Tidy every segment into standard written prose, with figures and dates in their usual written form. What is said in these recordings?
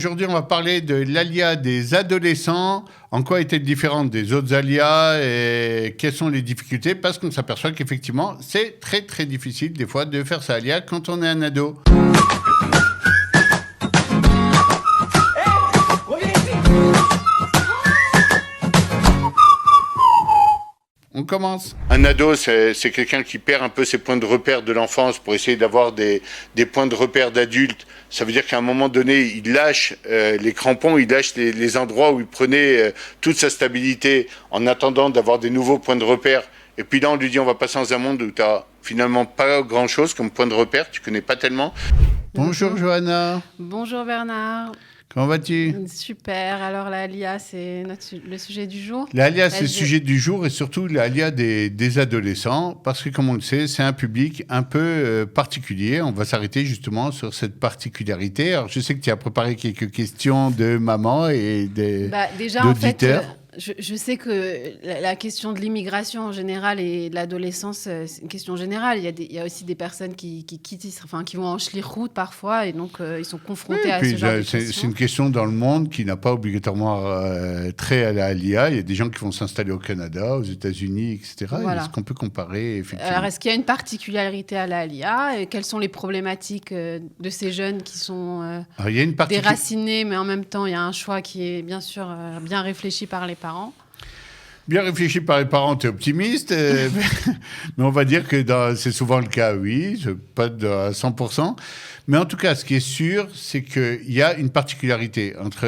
Aujourd'hui, on va parler de l'ALIA des adolescents. En quoi est-elle différente des autres ALIA et quelles sont les difficultés? Parce qu'on s'aperçoit qu'effectivement, c'est très très difficile des fois de faire sa ALIA quand on est un ado. On commence. Un ado, c'est quelqu'un qui perd un peu ses points de repère de l'enfance pour essayer d'avoir des points de repère d'adulte. Ça veut dire qu'à un moment donné, il lâche les crampons, il lâche les endroits où il prenait toute sa stabilité en attendant d'avoir des nouveaux points de repère. Et puis là, on lui dit, on va passer dans un monde où tu n'as finalement pas grand-chose comme point de repère, tu connais pas tellement. Bonjour Johanna. Bonjour Bernard. Comment vas-tu? Super. Alors la LIA, c'est le sujet du jour. La LIA, c'est le sujet du jour et surtout la LIA des adolescents parce que, comme on le sait, c'est un public un peu particulier. On va s'arrêter justement sur cette particularité. Alors, je sais que tu as préparé quelques questions de maman et déjà, d'auditeurs. En fait, je sais que la question de l'immigration en général et de l'adolescence, c'est une question générale. Il y a aussi des personnes qui quittent, qui vont en schlichut parfois et donc ils sont confrontés à ce genre de questions. C'est une question dans le monde qui n'a pas obligatoirement trait à la LIA. Il y a des gens qui vont s'installer au Canada, aux États-Unis, etc. Voilà. Est-ce qu'on peut comparer effectivement? Alors, est-ce qu'il y a une particularité à la LIA? Quelles sont les problématiques de ces jeunes qui sont déracinés, mais en même temps, il y a un choix qui est bien sûr bien réfléchi par les parents? Bien réfléchi par les parents, tu es optimiste, mais on va dire que c'est souvent le cas, oui, pas à 100%. Mais en tout cas, ce qui est sûr, c'est qu'il y a une particularité entre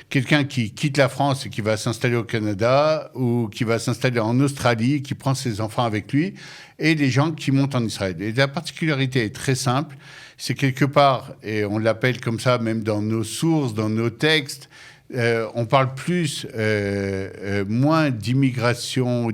quelqu'un qui quitte la France et qui va s'installer au Canada ou qui va s'installer en Australie, qui prend ses enfants avec lui, et les gens qui montent en Israël. Et la particularité est très simple, c'est quelque part, et on l'appelle comme ça même dans nos sources, dans nos textes, on parle moins d'émigration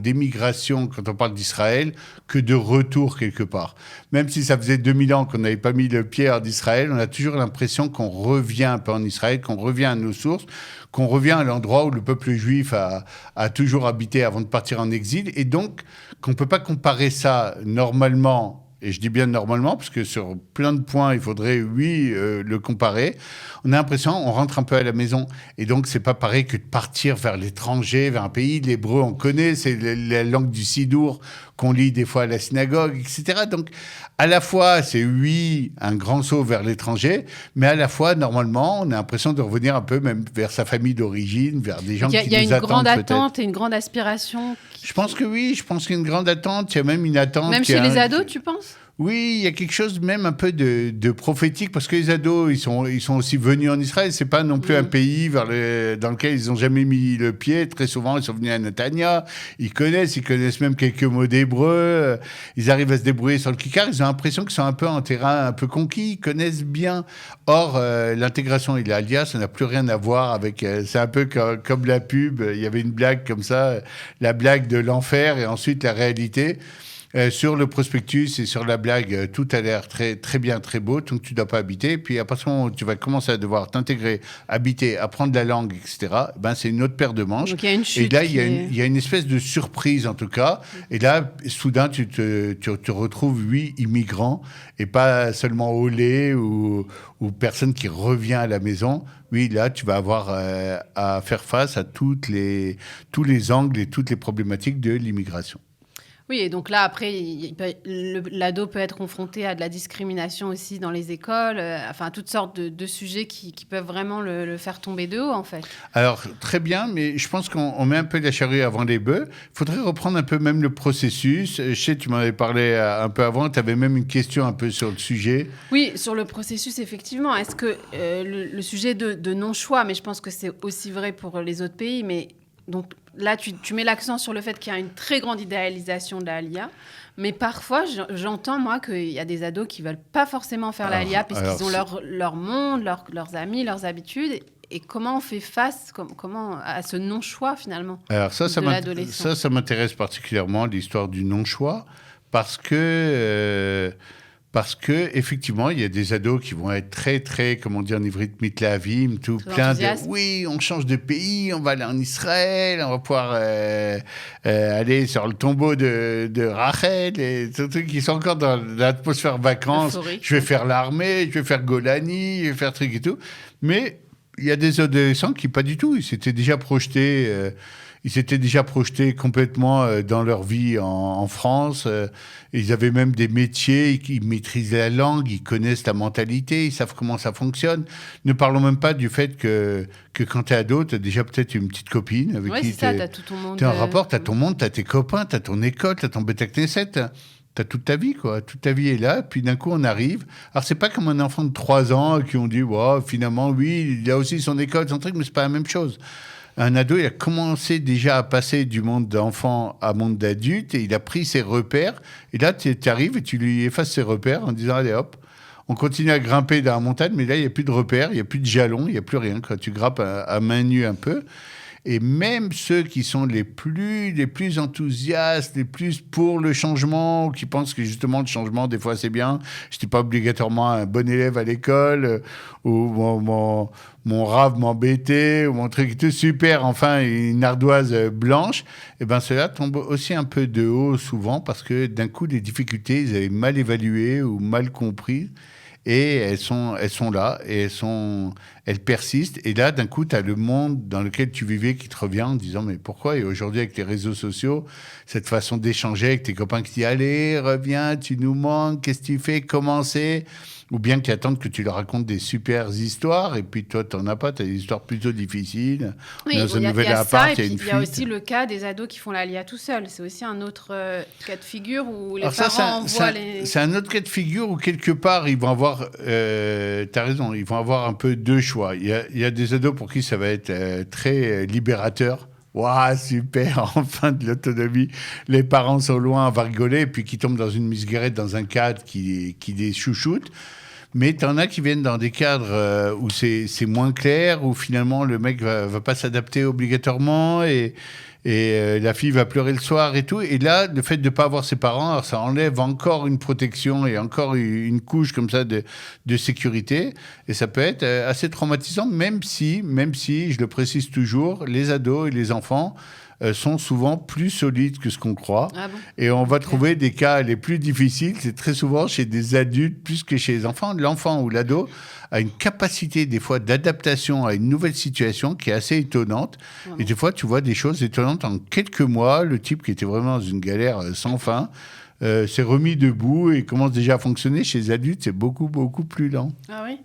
quand on parle d'Israël que de retour quelque part. Même si ça faisait 2000 ans qu'on n'avait pas mis le pied en Israël, on a toujours l'impression qu'on revient un peu en Israël, qu'on revient à nos sources, qu'on revient à l'endroit où le peuple juif a toujours habité avant de partir en exil, et donc qu'on ne peut pas comparer ça normalement. Et je dis bien normalement, parce que sur plein de points, il faudrait, le comparer. On a l'impression, on rentre un peu à la maison. Et donc, c'est pas pareil que de partir vers l'étranger, vers un pays. L'hébreu, on connaît, c'est la langue du Sidour qu'on lit des fois à la synagogue, etc. Donc, à la fois, c'est un grand saut vers l'étranger, mais à la fois, normalement, on a l'impression de revenir un peu même vers sa famille d'origine, vers des gens qui nous attendent. Il y a une grande attente et une grande aspiration. Je pense que oui, je pense qu'il y a une grande attente. Il y a même une attente. Même chez les ados, tu penses? Oui, il y a quelque chose même un peu de prophétique, parce que les ados, ils sont aussi venus en Israël. C'est pas non plus un pays dans lequel ils n'ont jamais mis le pied. Très souvent, ils sont venus à Netanya. Ils connaissent même quelques mots d'hébreu. Ils arrivent à se débrouiller sur le kikar. Ils ont l'impression qu'ils sont un peu en terrain un peu conquis. Ils connaissent bien. Or, l'intégration et l'ALIA, ça n'a plus rien à voir avec... c'est un peu comme la pub. Il y avait une blague comme ça, la blague de l'enfer et ensuite la réalité. Sur le prospectus et sur la blague, tout a l'air très, très bien, très beau, donc tu ne dois pas habiter. Puis à partir du moment où tu vas commencer à devoir t'intégrer, habiter, apprendre la langue, etc., c'est une autre paire de manches. Donc il y a une chute. Et là, il y a une espèce de surprise, en tout cas. Et là, soudain, tu te retrouves, immigrant, et pas seulement au lait ou personne qui revient à la maison. Oui, là, tu vas avoir à faire face à tous les angles et toutes les problématiques de l'immigration. Oui, et donc là, après, l'ado peut être confronté à de la discrimination aussi dans les écoles, toutes sortes de sujets qui peuvent vraiment le faire tomber de haut, en fait. Alors, très bien, mais je pense qu'on met un peu la charrue avant les bœufs. Il faudrait reprendre un peu même le processus. Je sais, tu m'en avais parlé un peu avant, tu avais même une question un peu sur le sujet. Oui, sur le processus, effectivement. Est-ce que le sujet de non-choix, mais je pense que c'est aussi vrai pour les autres pays, mais... Donc là, tu mets l'accent sur le fait qu'il y a une très grande idéalisation de la LIA, mais parfois, j'entends, moi, qu'il y a des ados qui ne veulent pas forcément faire la LIA puisqu'ils ont leur monde, leurs amis, leurs habitudes. Et comment on fait face à ce non-choix, finalement, de l'adolescent? Ça m'intéresse particulièrement, l'histoire du non-choix, parce que parce que effectivement, il y a des ados qui vont être très, très, comme on dit en ivrite, mitlavim, tout Très plein enthousiastes. de. Oui, on change de pays, on va aller en Israël, on va pouvoir aller sur le tombeau de Rachel, et tout trucs qui sont encore dans l'atmosphère vacances. Euphorique, Je vais ouais. faire l'armée, je vais faire Golani, je vais faire truc et tout. Mais il y a des adolescents qui pas du tout. Ils s'étaient déjà projetés complètement dans leur vie en France. Ils avaient même des métiers, ils maîtrisent la langue, ils connaissent la mentalité, ils savent comment ça fonctionne. Ne parlons même pas du fait que quand tu es ado, tu as déjà peut-être une petite copine avec Ouais, qui c'est ça, tu t'as tout ton monde. es en rapport, tu as ton monde, tu as tes copains, tu as ton école, tu as ton Beta Knesset. Tu as toute ta vie, quoi. Toute ta vie est là, puis d'un coup, on arrive. Alors, c'est pas comme un enfant de 3 ans qui ont dit, wow, finalement, oui, il a aussi son école, son truc, mais c'est pas la même chose. Un ado, il a commencé déjà à passer du monde d'enfant à monde d'adulte, et il a pris ses repères. Et là, tu arrives et tu lui effaces ses repères en disant, allez, hop, on continue à grimper dans la montagne, mais là, il n'y a plus de repères, il n'y a plus de jalons, il n'y a plus rien. Quand tu grimpes à main nue un peu. Et même ceux qui sont les plus enthousiastes, les plus pour le changement, qui pensent que justement le changement, des fois, c'est bien. Je n'étais pas obligatoirement un bon élève à l'école, ou mon rave m'embêtait, ou mon truc était super, enfin, une ardoise blanche. Et bien, cela tombe aussi un peu de haut souvent, parce que d'un coup, les difficultés, ils avaient mal évalué ou mal compris. Et elles sont là, et elles persistent. Et là, d'un coup, tu as le monde dans lequel tu vivais qui te revient en disant, mais pourquoi? Et aujourd'hui, avec les réseaux sociaux, cette façon d'échanger avec tes copains qui disent, allez, reviens, tu nous manques, qu'est-ce que tu fais, comment c'est? Ou bien qui attendent que tu leur racontes des super histoires, et puis toi, tu n'en as pas, tu as des histoires plutôt difficiles. Oui, Dans bon, un il y nouvel a ça, appart, et il y a puis une il y a fuite. aussi le cas des ados qui font l'Alia tout seuls. C'est aussi un autre cas de figure où les Alors ça, parents envoient les... c'est un autre cas de figure où quelque part, ils vont avoir, t'as raison, ils vont avoir un peu deux choix. Il y a des ados pour qui ça va être très libérateur. Waouh, super, enfin de l'autonomie. Les parents sont loin, on va rigoler, et puis qui tombent dans une misguerette, dans un cadre qui les chouchoute. Mais t'en as qui viennent dans des cadres où c'est moins clair, où finalement le mec va pas s'adapter obligatoirement, et la fille va pleurer le soir et tout. Et là, le fait de ne pas avoir ses parents, alors ça enlève encore une protection et encore une couche comme ça de sécurité. Et ça peut être assez traumatisant, même si, je le précise toujours, les ados et les enfants sont souvent plus solides que ce qu'on croit. Ah bon? Et on va Ok. trouver des cas les plus difficiles, c'est très souvent chez des adultes plus que chez les enfants. L'enfant ou l'ado a une capacité des fois d'adaptation à une nouvelle situation qui est assez étonnante. Et des fois, tu vois des choses étonnantes en quelques mois. Le type qui était vraiment dans une galère sans fin s'est remis debout et commence déjà à fonctionner. Chez les adultes, c'est beaucoup, beaucoup plus lent. Ah oui.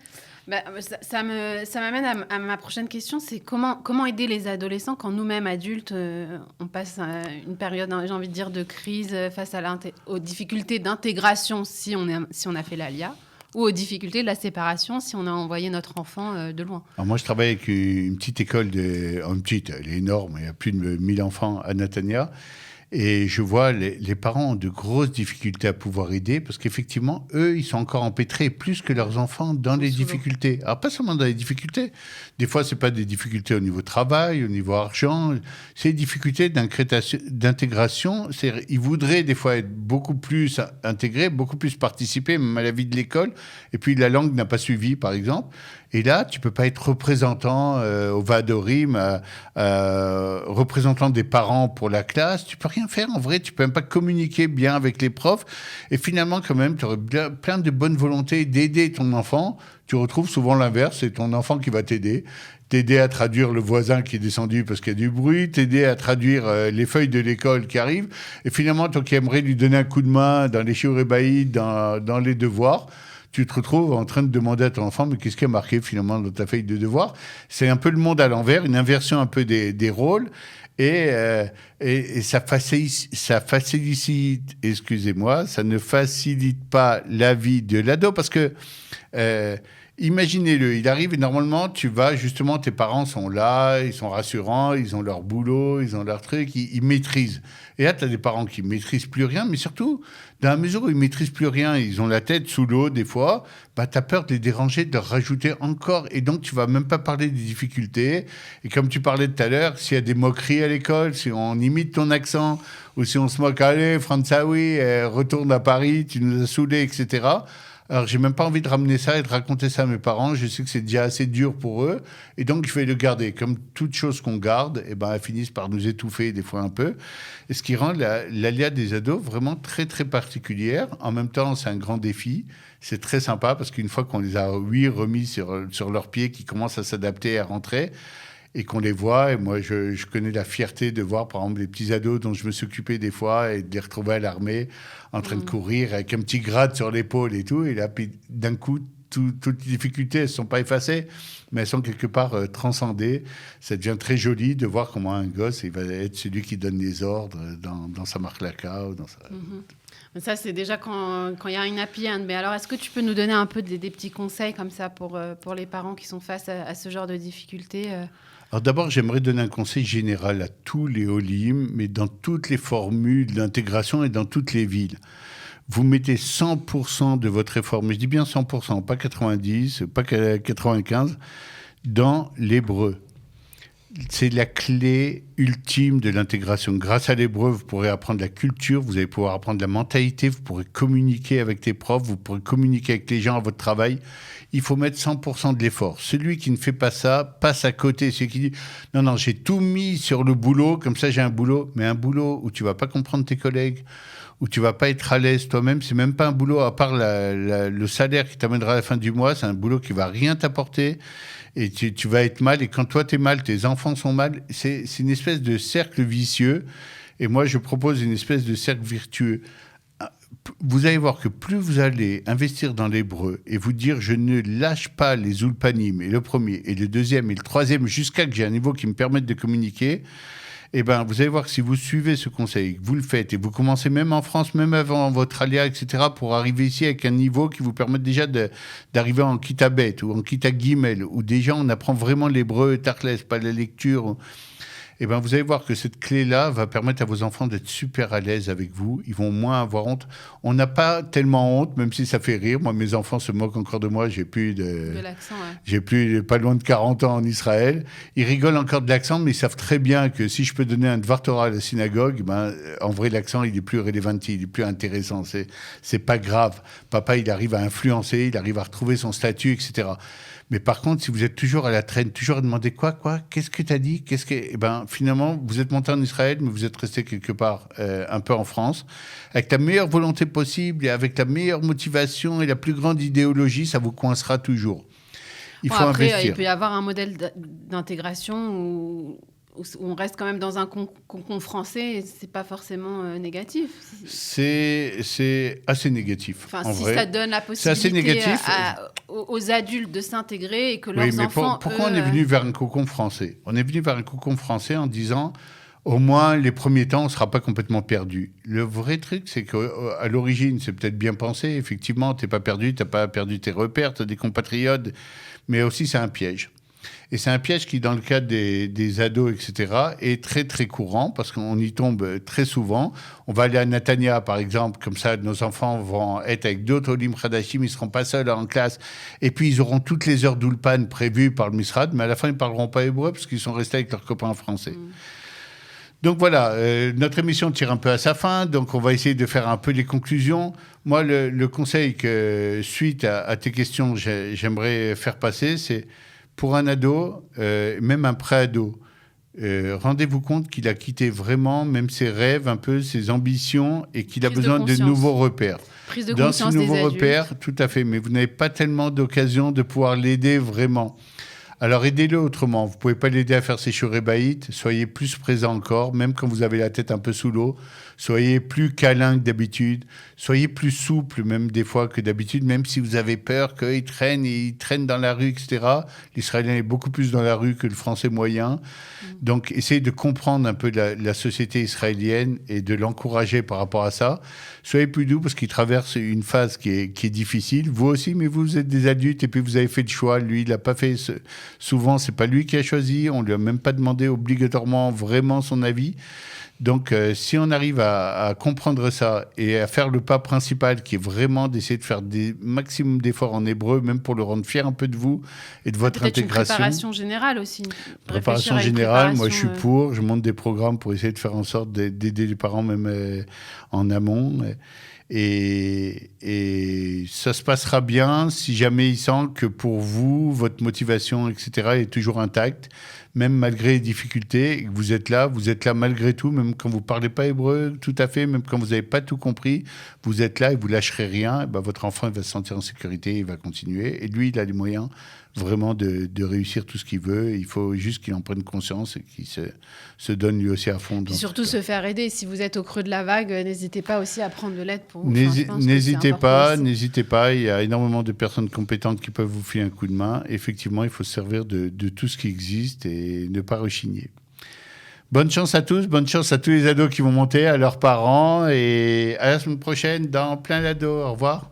Bah, ça m'amène à ma prochaine question, c'est comment aider les adolescents quand nous-mêmes, adultes, on passe une période, j'ai envie de dire, de crise face aux difficultés d'intégration si on a fait l'ALIA, ou aux difficultés de la séparation si on a envoyé notre enfant de loin. Alors moi, je travaille avec une petite école, une petite, elle est énorme, il y a plus de 1000 enfants à Netanya. Et je vois les parents ont de grosses difficultés à pouvoir aider parce qu'effectivement, eux, ils sont encore empêtrés plus que leurs enfants dans les difficultés. Alors, pas seulement dans les difficultés. Des fois, c'est pas des difficultés au niveau travail, au niveau argent. C'est des difficultés d'intégration. Ils voudraient des fois être beaucoup plus intégrés, beaucoup plus participer même à la vie de l'école. Et puis, la langue n'a pas suivi, par exemple. Et là, tu peux pas être représentant au Vadorim, représentant des parents pour la classe. Tu peux rien faire en vrai. Tu peux même pas communiquer bien avec les profs. Et finalement, quand même, tu aurais plein de bonne volonté d'aider ton enfant. Tu retrouves souvent l'inverse. C'est ton enfant qui va t'aider à traduire le voisin qui est descendu parce qu'il y a du bruit, t'aider à traduire les feuilles de l'école qui arrivent. Et finalement, toi qui aimerais lui donner un coup de main dans les shiurim, dans les devoirs, tu te retrouves en train de demander à ton enfant, mais qu'est-ce qui a marqué finalement dans ta feuille de devoir? C'est un peu le monde à l'envers, une inversion un peu des rôles. Et ça facilite, excusez-moi, ça ne facilite pas la vie de l'ado parce que Imaginez-le, il arrive et normalement, tu vas, justement, tes parents sont là, ils sont rassurants, ils ont leur boulot, ils ont leur truc, ils maîtrisent. Et là, tu as des parents qui ne maîtrisent plus rien, mais surtout, dans la mesure où ils ne maîtrisent plus rien, ils ont la tête sous l'eau des fois, bah, tu as peur de les déranger, de leur rajouter encore. Et donc, tu ne vas même pas parler des difficultés. Et comme tu parlais tout à l'heure, s'il y a des moqueries à l'école, si on imite ton accent, ou si on se moque, allez, François, retourne à Paris, tu nous as saoulés, etc. Alors, j'ai même pas envie de ramener ça et de raconter ça à mes parents. Je sais que c'est déjà assez dur pour eux. Et donc, je vais le garder. Comme toute chose qu'on garde, eh ben, elles finissent par nous étouffer des fois un peu. Et ce qui rend l'aléa des ados vraiment très, très particulière. En même temps, c'est un grand défi. C'est très sympa parce qu'une fois qu'on les a, oui, remis sur leurs pieds, qu'ils commencent à s'adapter, à rentrer, et qu'on les voit, et moi je connais la fierté de voir par exemple les petits ados dont je me suis occupé des fois et de les retrouver à l'armée en train de courir avec un petit grade sur l'épaule et tout, et là puis, d'un coup toutes les difficultés elles ne sont pas effacées mais elles sont quelque part transcendées. Ça devient très joli de voir comment un gosse il va être celui qui donne les ordres dans sa marlaka ou dans sa... Ça, c'est déjà quand il y a une happy end. Mais alors, est-ce que tu peux nous donner un peu des petits conseils comme ça pour les parents qui sont face à ce genre de difficultés Alors d'abord, j'aimerais donner un conseil général à tous les Olim, mais dans toutes les formules d'intégration et dans toutes les villes. Vous mettez 100% de votre effort, mais je dis bien 100%, pas 90, pas 95, dans l'hébreu. C'est la clé ultime de l'intégration. Grâce à l'hébreu, vous pourrez apprendre la culture, vous allez pouvoir apprendre la mentalité, vous pourrez communiquer avec les profs, vous pourrez communiquer avec les gens à votre travail. Il faut mettre 100% de l'effort. Celui qui ne fait pas ça passe à côté. Celui qui dit « Non, j'ai tout mis sur le boulot, comme ça j'ai un boulot. » Mais un boulot où tu ne vas pas comprendre tes collègues, où tu ne vas pas être à l'aise toi-même, c'est même pas un boulot, à part le salaire qui t'amènera à la fin du mois, c'est un boulot qui ne va rien t'apporter. Et tu vas être mal. Et quand toi, tu es mal, tes enfants sont mal. C'est une espèce de cercle vicieux. Et moi, je propose une espèce de cercle vertueux. Vous allez voir que plus vous allez investir dans l'hébreu et vous dire « je ne lâche pas les ulpanim » et le premier, et le deuxième, et le troisième, jusqu'à que j'ai un niveau qui me permette de communiquer, eh ben, vous allez voir que si vous suivez ce conseil, que vous le faites, et vous commencez même en France, même avant votre alia, etc., pour arriver ici avec un niveau qui vous permette déjà d'arriver en kitabet ou en kitagimel, où déjà on apprend vraiment l'hébreu, tarles, pas la lecture... Eh ben, vous allez voir que cette clé-là va permettre à vos enfants d'être super à l'aise avec vous. Ils vont moins avoir honte. On n'a pas tellement honte, même si ça fait rire. Moi, mes enfants se moquent encore de moi. J'ai plus de l'accent, ouais. J'ai plus pas loin de 40 ans en Israël. Ils rigolent encore de l'accent, mais ils savent très bien que si je peux donner un Dvar Torah à la synagogue, ben, en vrai, l'accent, il est plus relevant, il est plus intéressant. C'est pas grave. Papa, il arrive à influencer, il arrive à retrouver son statut, etc. Mais par contre, si vous êtes toujours à la traîne, toujours à demander quoi, qu'est-ce que tu as dit, eh ben, finalement, vous êtes monté en Israël, mais vous êtes resté quelque part un peu en France. Avec la meilleure volonté possible et avec la meilleure motivation et la plus grande idéologie, ça vous coincera toujours. Il faut investir. Il peut y avoir un modèle d'intégration où on reste quand même dans un cocon français, et c'est pas forcément négatif. C'est assez négatif. Enfin, en si vrai. Ça donne la possibilité aux adultes de s'intégrer et que leurs enfants... Pourquoi on est venu vers un cocon français ? On est venu vers un cocon français en disant, au moins les premiers temps, on ne sera pas complètement perdu. Le vrai truc, c'est qu'à l'origine, c'est peut-être bien pensé. Effectivement, tu n'es pas perdu, tu n'as pas perdu tes repères, tu as des compatriotes, mais aussi c'est un piège. Et c'est un piège qui, dans le cadre des ados, etc., est très, très courant parce qu'on y tombe très souvent. On va aller à Natania, par exemple, comme ça, nos enfants vont être avec d'autres Olim Khadashim, ils ne seront pas seuls en classe. Et puis, ils auront toutes les heures d'Ulpan prévues par le Misrad, mais à la fin, ils ne parleront pas hébreu parce qu'ils sont restés avec leurs copains français. Donc voilà, notre émission tire un peu à sa fin, donc on va essayer de faire un peu les conclusions. Moi, le conseil que, suite à tes questions, j'aimerais faire passer, c'est... Pour un ado, même un pré-ado, rendez-vous compte qu'il a quitté vraiment même ses rêves, un peu ses ambitions, et qu'il a besoin de nouveaux repères. Prise de conscience des nouveaux repères, tout à fait, mais vous n'avez pas tellement d'occasion de pouvoir l'aider vraiment. Alors aidez-le autrement. Vous pouvez pas l'aider à faire ses shurebaït. Soyez plus présent encore, même quand vous avez la tête un peu sous l'eau. Soyez plus câlin que d'habitude. Soyez plus souple, même des fois que d'habitude, même si vous avez peur qu'il traîne, il traîne dans la rue, etc. L'Israélien est beaucoup plus dans la rue que le Français moyen. Donc essayez de comprendre un peu la société israélienne et de l'encourager par rapport à ça. Soyez plus doux parce qu'il traverse une phase qui est difficile. Vous aussi, mais vous êtes des adultes et puis vous avez fait le choix. Lui, il n'a pas fait... Souvent, c'est pas lui qui a choisi. On lui a même pas demandé obligatoirement vraiment son avis. Donc, si on arrive à comprendre ça et à faire le pas principal, qui est vraiment d'essayer de faire des maximum d'efforts en hébreu, même pour le rendre fier un peu de vous et de votre Peut-être intégration. Une préparation générale aussi. Préparation générale, moi je suis pour. Je monte des programmes pour essayer de faire en sorte d'aider les parents même en amont. Et ça se passera bien si jamais il sent que pour vous, votre motivation, etc., est toujours intacte, même malgré les difficultés, et que vous êtes là malgré tout, même quand vous ne parlez pas hébreu, tout à fait, même quand vous n'avez pas tout compris, vous êtes là et vous ne lâcherez rien, et ben votre enfant il va se sentir en sécurité, il va continuer, et lui, il a les moyens vraiment de réussir tout ce qu'il veut. Il faut juste qu'il en prenne conscience et qu'il se donne lui aussi à fond. Et surtout se faire aider. Si vous êtes au creux de la vague, n'hésitez pas aussi à prendre de l'aide pour vous. N'hésitez pas. Il y a énormément de personnes compétentes qui peuvent vous filer un coup de main. Effectivement, il faut se servir de tout ce qui existe et ne pas rechigner. Bonne chance à tous, bonne chance à tous les ados qui vont monter, à leurs parents et à la semaine prochaine dans Plein d'Ados. Au revoir.